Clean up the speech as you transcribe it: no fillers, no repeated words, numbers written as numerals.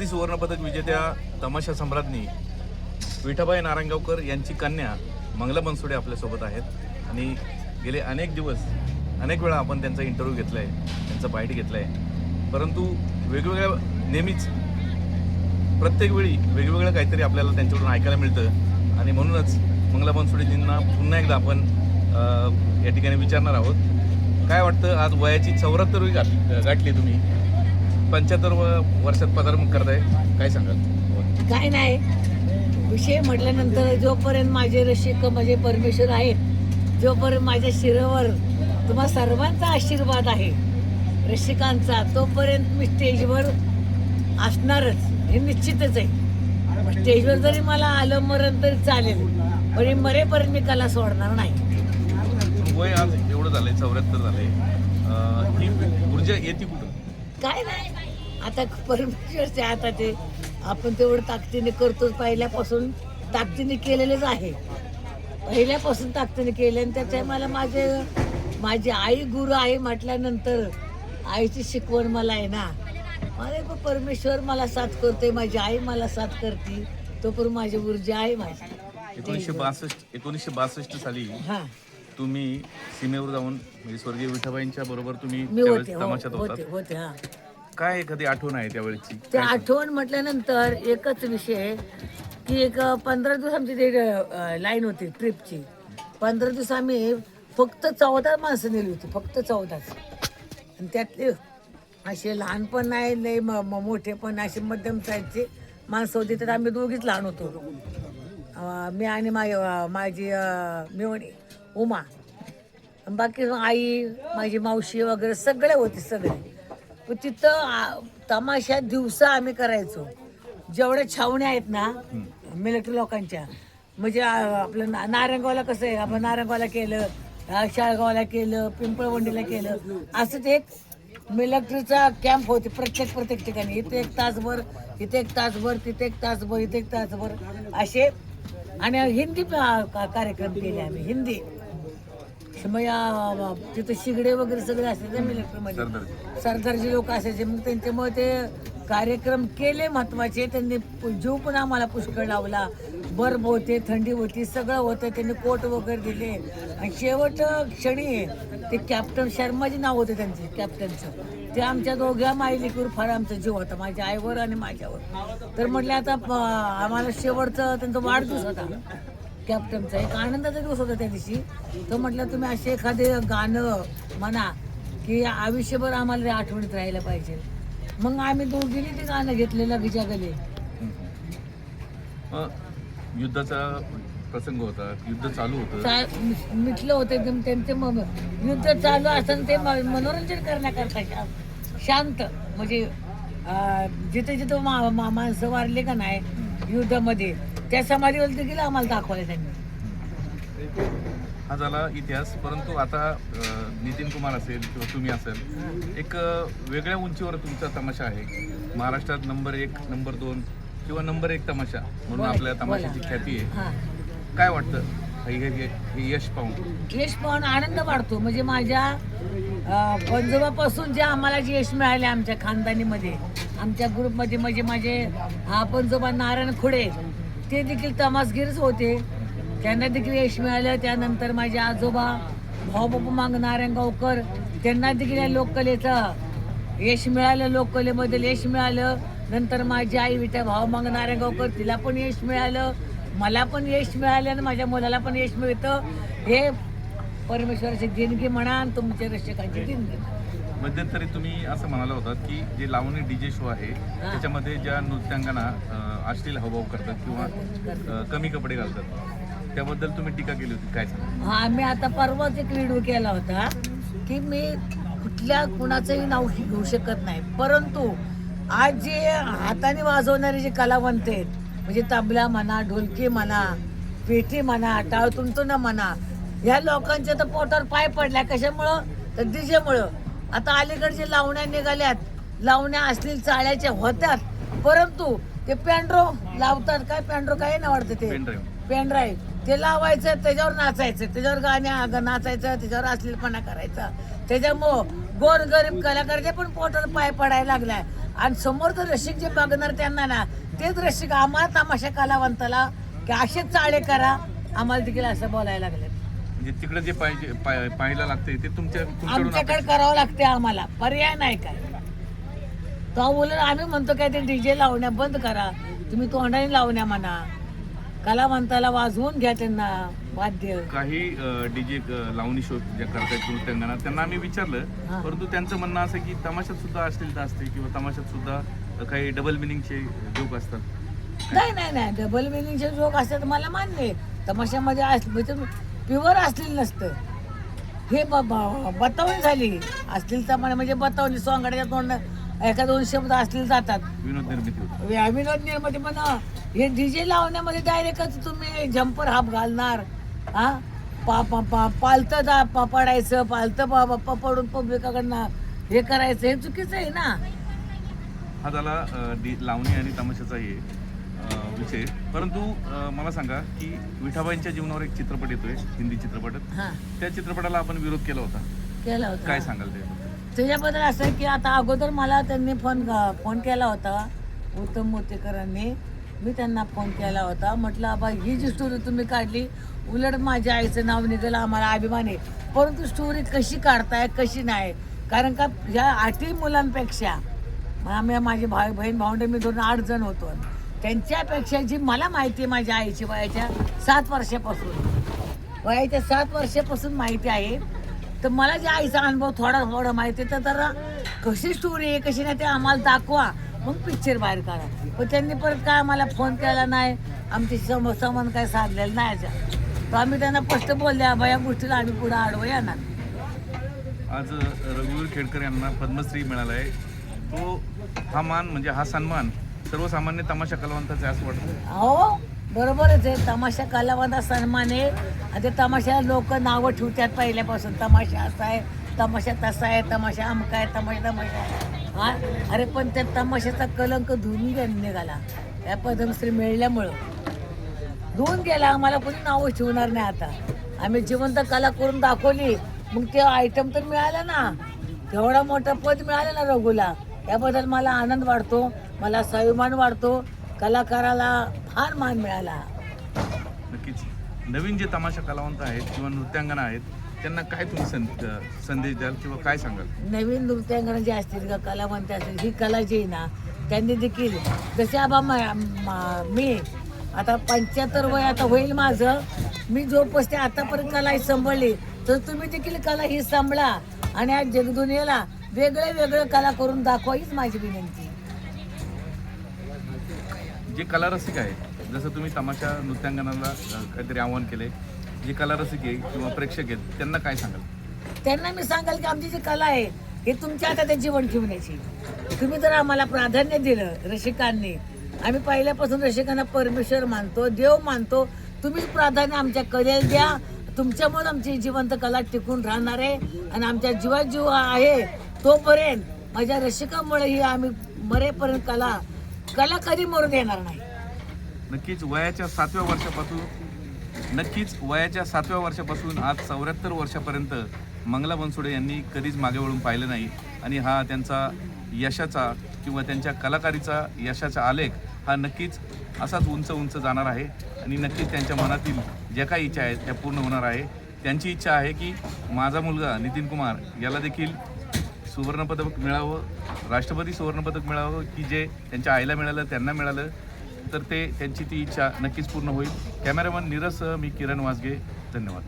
सुवर्णपदक विजेत्या तमाशा सम्राज्ञी विठाबाई नारायणगावकर यांची कन्या मंगला बनसोडे आपल्यासोबत आहेत आणि गेले अनेक दिवस अनेक वेळा आपण त्यांचा इंटरव्ह्यू घेतला आहे, त्यांचा बाईट घेतला आहे, परंतु वेगवेगळ्या नेहमीच प्रत्येक वेळी वेगवेगळं काहीतरी आपल्याला त्यांच्याकडून ऐकायला मिळतं आणि म्हणूनच मंगला बनसोडेजींना पुन्हा एकदा आपण या ठिकाणी विचारणार आहोत. काय वाटतं, आज वयाची 74वी गाठली तुम्ही, 75 वर्षात पदार्पण करताय, काय सांगाल? काय नाही, विषय म्हटल्यानंतर जोपर्यंत माझे रसिक माझे परमेश्वर आहेत, जोपर्यंत माझ्या शिरावर तुम्हा सर्वांचा आशीर्वाद आहे रसिकांचा, तोपर्यंत मी स्टेजवर असणारच, हे निश्चितच आहे. स्टेजवर जरी मला आलं मरण तरी चालेल, पण मरेपर्यंत मी कला सोडणार नाही. वय आज एवढं झालंय, 74 झालंय, ही ऊर्जा येते कुठून? काय नाही, आता परमेश्वरचे आता ते आपण तेवढं ताकदीने करतोच, पहिल्यापासून ताकदीने केलेलेच आहे, पहिल्यापासून ताकदीने केले. आणि त्याच्या मला माझी आई गुरु आहे म्हटल्यानंतर आईची शिकवण मला आहे ना, मला परमेश्वर मला साथ करते, माझी आई मला साथ करते, तोपर्यंत माझी ऊर्जा आहे माझी. 1962 साली हा तुम्ही सीमेवर जाऊन म्हणजे स्वर्गीय विठाबाईंच्या बरोबर तुम्ही मी होते, तमाशात होते होतात. होते हा. काय एखादी आठवण आहे त्यावेळेची? ते आठवण म्हटल्यानंतर एकच विषय की एक 15 दिवस आमची ते लाईन होती ट्रिपची. 15 दिवस आम्ही फक्त 14 माणसं नेली होती, फक्त 14च. आणि त्यातले असे लहान पण नाही, लय मोठे पण, असे मध्यम साईजचे माणसं होती. तर आम्ही दोघीच लहान होतो, मी आणि माझी मिवणी उमा, बाकी आई माझी मावशी वगैरे सगळे होते, सगळे. पण तिथं तमाशा दिवसा आम्ही करायचो. जेवढ्या छावण्या आहेत ना मिलिटरी लोकांच्या, म्हणजे आपलं नारायणगावला कसं आहे, आपण नारायणगावला केलं, शाळगावला केलं, पिंपळवंडीला केलं, असं ते एक मिलिटरीचा कॅम्प होते प्रत्येक ठिकाणी. इथे 1 तासभर, इथे 1 तासभर, तिथे 1 तासभर, इथे 1 तासभर असे. आणि हिंदी कार्यक्रम केले आम्ही, हिंदी. मग तिथं शिगडे वगैरे सगळे असायचे मिलिटरीमध्ये, सरदारजी लोक असायचे. मग त्यांच्यामुळे ते कार्यक्रम केले महत्वाचे. त्यांनी जीव पण आम्हाला पुष्कळ लावला, बर्फ होते, थंडी होती, सगळं होतं. त्यांनी कोट वगैरे दिले. आणि शेवट क्षणी ते कॅप्टन शर्माजी नाव होते त्यांचे, कॅप्टनचं, ते आमच्या दोघ्या मायलेकीवर फार आमचा जीव होता, माझ्या आईवर आणि माझ्यावर. तर म्हटलं आता आम्हाला शेवटचा त्यांचा वाढदिवस होता कॅप्टनचा, एक आनंदाचा दिवस होता त्या दिवशी. तर म्हटलं तुम्ही असे एखादे गाणं म्हणा की आयुष्यभर आम्हाला आठवणीत राहायला पाहिजे. मग आम्ही दोघींनी ते गाणं घेतलेलं गिजागले. युद्धाचा प्रसंग होता, युद्ध चालू होतं, मिटलं होतं त्यांचे. युद्ध चालू असताना ते मनोरंजन करण्याकरता शांत, म्हणजे जिथे जिथं माणसं वारले का नाही युद्धामध्ये, त्या समाधीवर देखील आम्हाला दाखवले त्यांनी. हा झाला इतिहास. परंतु आता नितीन कुमार असेल किंवा तुम्ही असेल, एक वेगळ्या उंचीवर तुमचा तमाशा आहे. महाराष्ट्रात नंबर 1, नंबर 2 किंवा नंबर 1 तमाशा म्हणून आपल्या तमाशाची ख्याती आहे. काय वाटतं हे यश पाहून? आनंद वाटतो. म्हणजे माझ्या पंजोबापासून जे आम्हाला जे यश मिळाले आमच्या खानदानीमध्ये, आमच्या ग्रुपमध्ये, म्हणजे माझे पंजोबा नारायण खुडे, ते देखील तमासगीरच होते, त्यांना देखील यश मिळालं. त्यानंतर माझे आजोबा भाऊबापू मांग नारायणगावकर, त्यांना देखील या लोककलेचं यश मिळालं, लोककलेमध्ये यश मिळालं. नंतर माझी आई विठा भाऊ मांग नारायणगावकर, तिला पण यश मिळालं, मला पण यश मिळालं, आणि माझ्या मुलाला पण यश मिळतं. हे परमेश्वराची देणगी म्हणा आणि तुमच्या रसिकांची देणगी. मध्यंतरी तुम्ही असं म्हणाला होतात की जे लावणी DJ शो आहे त्याच्यामध्ये ज्या नृत्यांगना अश्लील हावभाव करतात किंवा कमी कपडे घालतात, त्याबद्दल तुम्ही टीका केली होती, काय सांगा? हा, मी आता परवाच एक व्हिडिओ केला होता की मी कुठल्या कुणाचंही नाव घेऊ शकत नाही, परंतु आज जे हाताने वाजवणारे जे कलावंत आहेत, म्हणजे तबला म्हणा, ढोलकी म्हणा, पेटी म्हणा, टाळतुंतुन म्हणा, ह्या लोकांच्या तर पोटावर पाय पडल्या. कशामुळं? तर डीजेमुळं. आता अलीकडचे लावण्या निघाल्यात, लावण्या अश्लील चाळ्याच्या होत्यात, परंतु ते पॅन्ड्रो लावतात. काय पॅन्ड्रो काय ना वाटतं ते पेनड्राईव्ह, ते लावायचं, त्याच्यावर नाचायचं, त्याच्यावर नाचायचं, त्याच्यावर अश्लीलपणा करायचा. त्याच्यामुळं गोरगरीब कलाकाराचे पण पोटात पाय पडायला लागलाय. आणि समोरचं रसिक जे बघणार त्यांना ना, तेच रसिक आम्हाला तमाशा कलावंताला की असेच चाळे करा, आम्हाला देखील असं बोलायला लागले. म्हणजे तिकडे जे पाहिजे पाहायला लागते ते तुमच्याकडून आमच्याकडे करावं लागते, आम्हाला पर्याय नाही काय. तो बोलून आम्ही म्हणतो काय ते डीजे लावण्या बंद करा, तुम्ही तोंडाने लावण्या म्हणा, कलावंताला वाजवून घ्या त्यांना वाद्य. काही डीजे लावणी शो ज्या करतायत नृत्यांगना त्यांना आम्ही विचारलं, परंतु त्यांचं म्हणणं असं की तमाशात सुद्धा अश्लीलता असते किंवा तमाशात सुद्धा काही डबल मिनिंगचे जोक असतात. नाही डबल मिनिंगचे जोक असतात मला मान्य आहे. तमाशामध्ये प्युअर असलेलं नसतं, हे बतावणी झाली. असलेलता म्हणजे बतावणी सोंगाड्याच्या तोंड एका दोन शब्द असलेले जातात, विनोद निर्मिती होती. विनोद निर्मिती. पण हे डीजे लावण्यामध्ये डायरेक्टच तुम्ही जम्पर हाफ घालणार, पालतं पडायचं, पालतं पडून पब्लिकाकडनं हे करायचं, हे चुकीचं आहे ना. हा झाला लावणी आणि तमाशाचा हे विषय. परंतु मला सांगा की विठाबाईंच्या जीवनावर एक चित्रपट येतोय, हिंदी चित्रपट. त्या चित्रपटाला आपण विरोध केला होता, काय सांगाल त्याच्याबद्दल असं आहे की आता अगोदर मला त्यांनी फोन केला होता, उत्तम मोतेकरांनी. मी त्यांना फोन केला होता, म्हटलं आबा ही जी स्टोरी तुम्ही काढली, उलट माझ्या आईचं नाव निघालं, आम्हाला अभिमान आहे. परंतु स्टोरी कशी काढताय कशी नाही, कारण का ह्या 8 मुलांपेक्षा आम्ही माझी बहीण भावंडे मी धरून 8 जण होतो. त्यांच्यापेक्षा जी मला माहिती आहे माझ्या आईची वयाच्या 7 वर्षापासून माहिती आहे, तर मला जे आईचा अनुभव थोडा माहिती आहे, तर कशी स्टोरी आहे कशी नाही ते आम्हाला दाखवा, मग पिक्चर बाहेर काढा. पण त्यांनी परत काय आम्हाला फोन केला नाही, आमची संबंध काय साधलेला नाही. तर आम्ही त्यांना स्पष्ट बोलले, बा या गोष्टीला आम्ही पुढे आडवं येणार. आज रघुवीर खेडकर यांना पद्मश्री मिळाला आहे. तो हा मान म्हणजे हा सन्मान सर्वसामान्य तमाशा कलावंताचा असं वाटतं. हो बरोबरच आहे, तमाशा कलावंता सन्मान आहे. आणि ते तमाशाला लोक नावं ठेवतात पहिल्यापासून, तमाशा असा आहे, तमाशा तसा आहे, तमाशा अमका आहे, तमाशा हा. अरे पण त्या तमाशाचा कलंक धुवून निघाला त्या पद्मश्री मिळाल्यामुळं, धुवून गेला. आम्हाला कोणी नावं ठेवणार नाही आता. आम्ही जिवंत कला करून दाखवली, मग ते आयटम तर मिळाला ना, तेवढा मोठा पद मिळालं ना रघुला. त्याबद्दल मला आनंद वाटतो, मला स्वाभिमान वाटतो. कलाकाराला फार मान मिळाला. नक्कीच नवीन जे तमाशा कलावंत आहेत किंवा नृत्यांगना आहेत त्यांना काय तुम्ही संदेश द्याल किंवा काय सांगाल? नवीन नृत्यांगना जे असतील का कलावंत असतील, ही कला जी आहे ना, त्यांनी देखील जसे आबा मी आता 75 वय आता होईल माझं, मी जोपासते आतापर्यंत कला ही सांभाळली, तर तुम्ही देखील कला ही सांभाळा आणि आज जगदुनियेला वेगळं कला करून दाखवा, हीच माझी विनंती. जे कलारसिक आहे, जसं तुम्ही तमाशा नृत्यांगनाला काहीतरी आव्हान केले, जे कलारसिक आहे किंवा प्रेक्षक आहेत त्यांना काय सांगाल? त्यांना मी सांगाल की आमची जी कला आहे हे तुमच्या हातात आहे जीवन ठेवण्याची. तुम्ही जर आम्हाला प्राधान्य दिलं रसिकांनी, आम्ही पहिल्यापासून रसिकांना परमेश्वर मानतो, देव मानतो, तुम्हीच प्राधान्य आमच्या कलेला द्या. तुमच्यामुळे आमची जिवंत कला टिकून राहणार आहे आणि आमच्या जीवात जीव आहे तोपर्यंत माझ्या रसिकामुळे ही आम्ही मरेपर्यंत कला कधी मरून देणार नाही. नक्कीच वयाच्या 7व्या वर्षापासून आज 74 वर्षापर्यंत मंगला बनसोडे यांनी कधीच मागे वळून पाहिलं नाही. आणि हा त्यांचा यशाचा किंवा त्यांच्या कलाकारीचा यशाचा आलेख हा नक्कीच असाच उंच जाणार आहे. आणि नक्कीच त्यांच्या मनातील ज्या काही इच्छा आहेत त्या पूर्ण होणार आहे. त्यांची इच्छा आहे की माझा मुलगा नितीन कुमार याला देखील सुवर्णपदक मिळावं, राष्ट्रपती सुवर्णपदक मिळावं, की जे त्यांच्या आईला मिळालं त्यांना मिळालं, तर त्यांची ती इच्छा नक्कीच पूर्ण होईल. कॅमेरामन नीरजसह मी किरण वासगे, धन्यवाद.